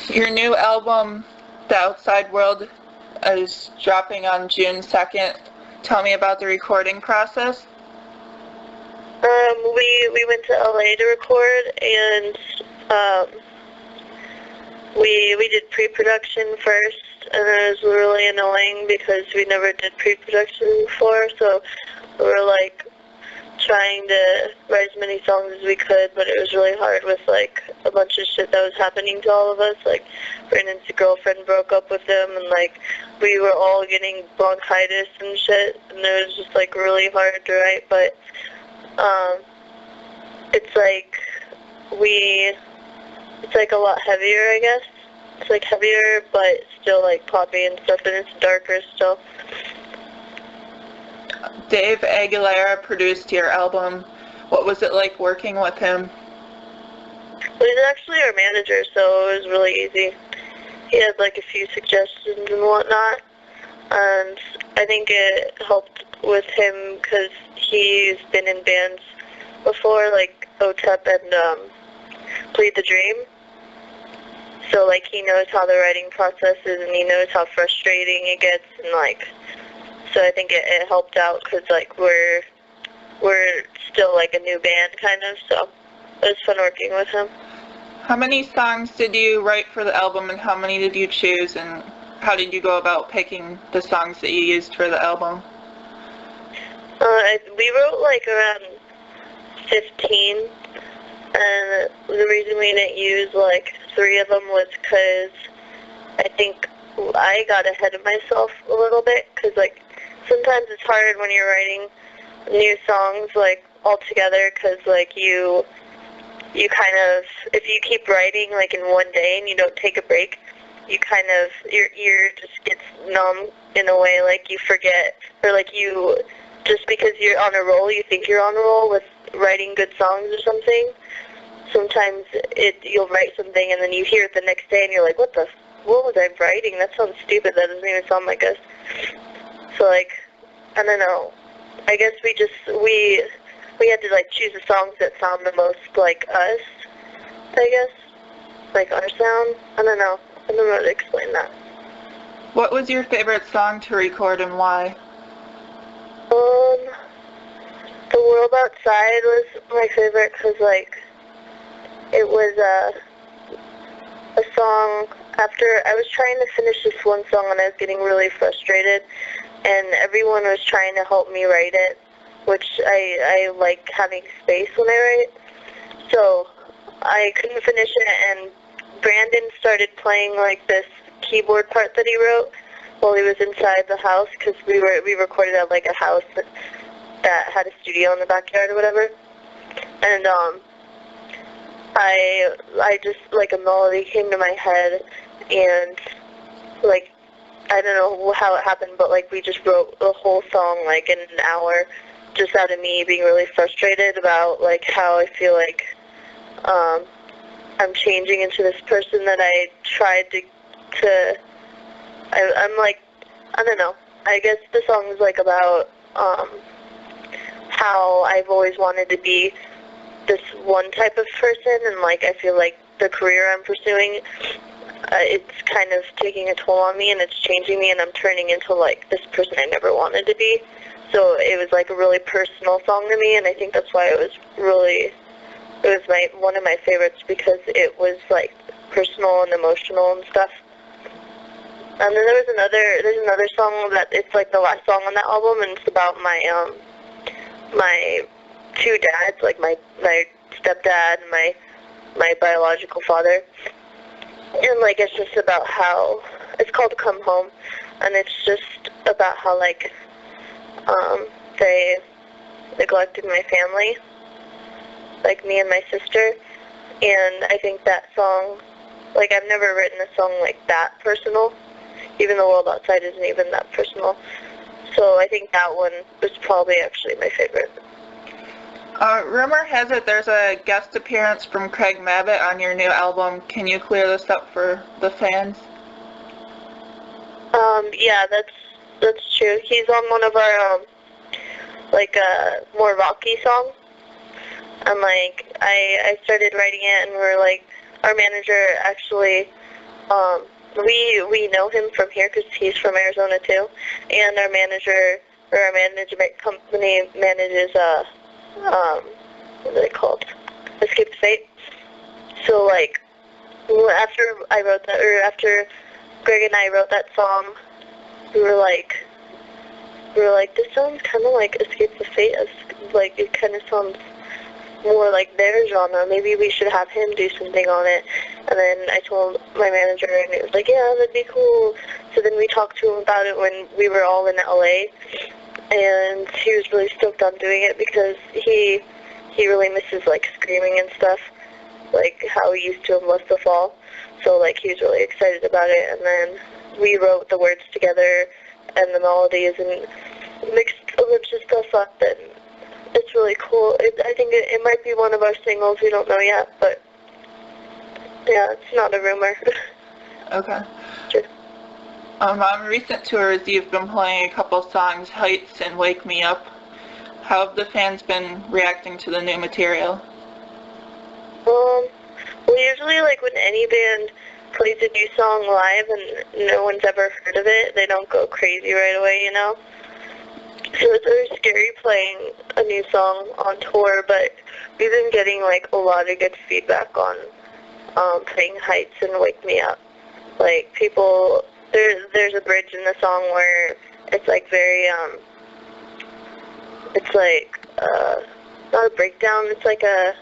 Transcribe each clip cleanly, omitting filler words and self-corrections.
Your new album, The Outside World, is dropping on June 2nd. Tell me about the recording process. We went to LA to record, and we did pre-production first, and it was really annoying because we never did pre-production before, so we were like trying to write as many songs as we could, but it was really hard with like a bunch of shit that was happening to all of us. Like Brandon's girlfriend broke up with him, and like we were all getting bronchitis and shit, and it was just like really hard to write. But it's like a lot heavier, I guess. It's like heavier, but still like poppy and stuff, and it's darker still. Dave Aguilera produced your album. What was it like working with him? Well, he's actually our manager, so it was really easy. He had like a few suggestions and whatnot, and I think it helped with him because he's been in bands before, like OTEP and Bleed the Dream. So like he knows how the writing process is, and he knows how frustrating it gets, and like, so I think it helped out because like we're still like a new band kind of, so it was fun working with him. How many songs did you write for the album, and how many did you choose, and how did you go about picking the songs that you used for the album? We wrote like around 15, and the reason we didn't use like 3 of them was because I think I got ahead of myself a little bit, because like sometimes it's hard when you're writing new songs like all together, because like you kind of, if you keep writing like in one day and you don't take a break, you kind of, your ear just gets numb in a way, like you forget, or like you, just because you're on a roll, you think you're on a roll with writing good songs or something. Sometimes you'll write something and then you hear it the next day and you're like, what was I writing? That sounds stupid. That doesn't even sound like us. So like, I don't know. I guess we had to like choose the songs that sound the most like us, I guess. Like our sound. I don't know how to explain that. What was your favorite song to record and why? The World Outside was my favorite because like it was a song after I was trying to finish this one song and I was getting really frustrated, and everyone was trying to help me write it, which I like having space when I write. So I couldn't finish it, and Brandon started playing like this keyboard part that he wrote while he was inside the house, because we recorded at like a house that had a studio in the backyard or whatever. And I just, like, a melody came to my head, and like I don't know how it happened, but like we just wrote the whole song like in an hour, just out of me being really frustrated about like how I feel like I'm changing into this person that I tried to I'm like, I don't know, I guess the song is like about how I've always wanted to be this one type of person, and like I feel like the career I'm pursuing, it's kind of taking a toll on me, and it's changing me, and I'm turning into like this person I never wanted to be. So it was like a really personal song to me, and I think that's why it was one of my favorites, because it was like personal and emotional and stuff. And then there's another song that it's like the last song on that album, and it's about my my 2 dads, like my stepdad and my biological father. And like it's just about how it's called Come Home, and it's just about how like they neglected my family, like me and my sister. And I think that song, like I've never written a song like that personal, even The World Outside isn't even that personal. So I think that one was probably actually my favorite. Rumor has it there's a guest appearance from Craig Mabbitt on your new album. Can you clear this up for the fans? Yeah, that's true. He's on one of our more rocky songs. And like I started writing it, and we're like, our manager actually We know him from here because he's from Arizona too, and our manager or our management company manages what are they called? Escape the Fate. So like after I wrote that, or after Greg and I wrote that song, we were like, this sounds kind of like Escape the Fate. Like it kind of sounds more like their genre. Maybe we should have him do something on it. And then I told my manager, and it was like, yeah, that'd be cool. So then we talked to him about it when we were all in LA, and he was really stoked on doing it because he really misses like screaming and stuff, like how he used to in Lust the Fall. So like he was really excited about it, and then we wrote the words together and the melodies and mixed a bunch of stuff up, and it's really cool. I think it might be one of our singles. We don't know yet, but yeah, it's not a rumor. Okay. Sure. On recent tours, you've been playing a couple songs, Heights and Wake Me Up. How have the fans been reacting to the new material? Well, usually, like, when any band plays a new song live and no one's ever heard of it, they don't go crazy right away, you know? So it's very scary playing a new song on tour, but we've been getting, like, a lot of good feedback on playing Heights and Wake Me Up. Like, people, there's a bridge in the song where it's, like, very, it's, like, not a breakdown, it's, like, I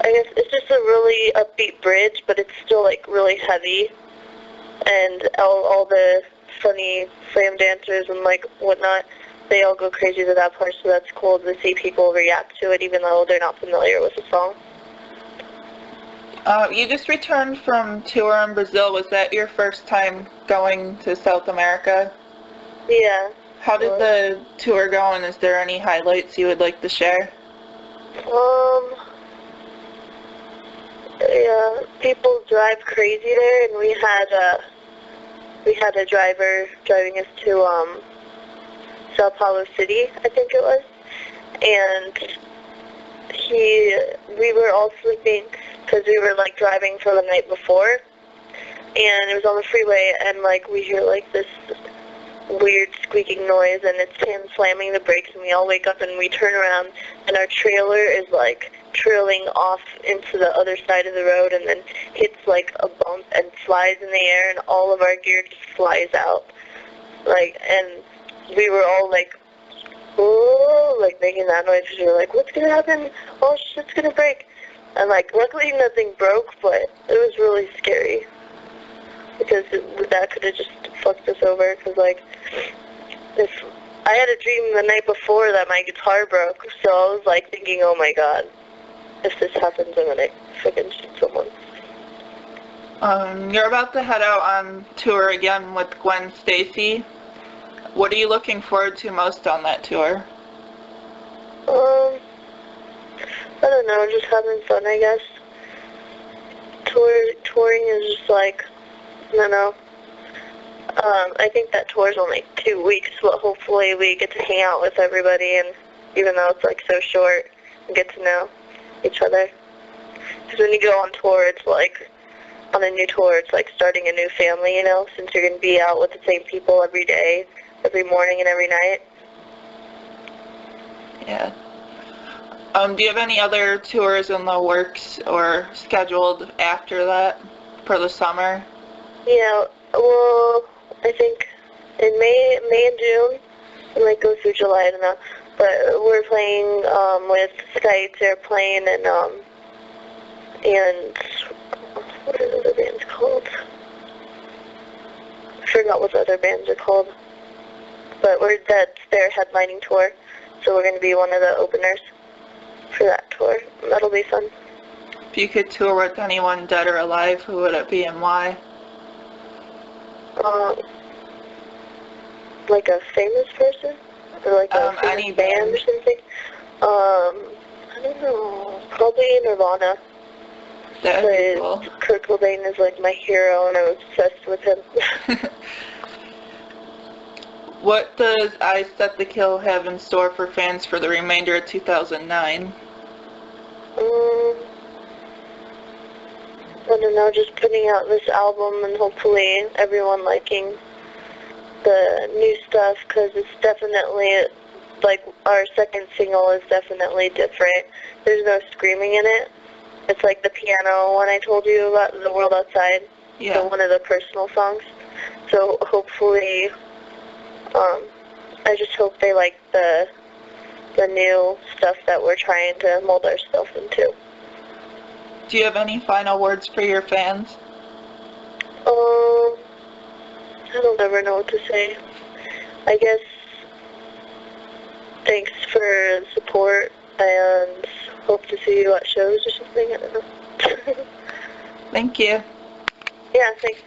guess it's just a really upbeat bridge, but it's still, like, really heavy, and all the funny slam dancers and, like, whatnot, they all go crazy to that part, so that's cool to see people react to it, even though they're not familiar with the song. You just returned from tour in Brazil. Was that your first time going to South America? Yeah. How did the tour go, and is there any highlights you would like to share? Yeah, people drive crazy there, and we had a driver driving us to Sao Paulo City, I think it was, and we were all sleeping because we were like driving for the night before, and it was on the freeway, and like we hear like this weird squeaking noise, and it's him slamming the brakes, and we all wake up and we turn around, and our trailer is like trailing off into the other side of the road, and then hits like a bump and flies in the air, and all of our gear just flies out, like, and we were all like, oh, like making that noise, because we were like, what's gonna happen? Oh, shit's gonna break. And like, luckily nothing broke, but it was really scary, because that could have just fucked us over, because like, if I had a dream the night before that my guitar broke, so I was like thinking, oh my god, if this happens, I'm gonna fucking shoot someone. You're about to head out on tour again with Gwen Stacy. What are you looking forward to most on that tour? I don't know, just having fun, I guess. Touring is just like, I don't know. I think that tour's only 2 weeks, but hopefully we get to hang out with everybody, and even though it's like so short, we get to know each other. Because when you go on tour, it's like, on a new tour, it's like starting a new family, you know, since you're going to be out with the same people every day, every morning and every night. Yeah. Do you have any other tours in the works or scheduled after that for the summer? Yeah, well, I think in May and June, it might go through July, I don't know, but we're playing with Sky's Airplane and what are the other bands called? I forgot what the other bands are called, but that's their headlining tour, so we're going to be one of the openers for that tour. That'll be fun. If you could tour with anyone dead or alive, who would it be and why? Like a famous person? Or like a famous any band or something? I don't know. Probably Nirvana. That would be cool. Kurt Cobain is like my hero, and I'm obsessed with him. What does I Set the Kill have in store for fans for the remainder of 2009? I don't don't know, just putting out this album and hopefully everyone liking the new stuff, because it's definitely, like, our second single is definitely different. There's no screaming in it. It's like the piano one I told you about, The World Outside. Yeah. So one of the personal songs. So hopefully, I just hope they like the new stuff that we're trying to mold ourselves into. Do you have any final words for your fans? I don't ever know what to say. I guess thanks for the support, and hope to see you at shows or something. I don't know. Thank you. Yeah, thanks.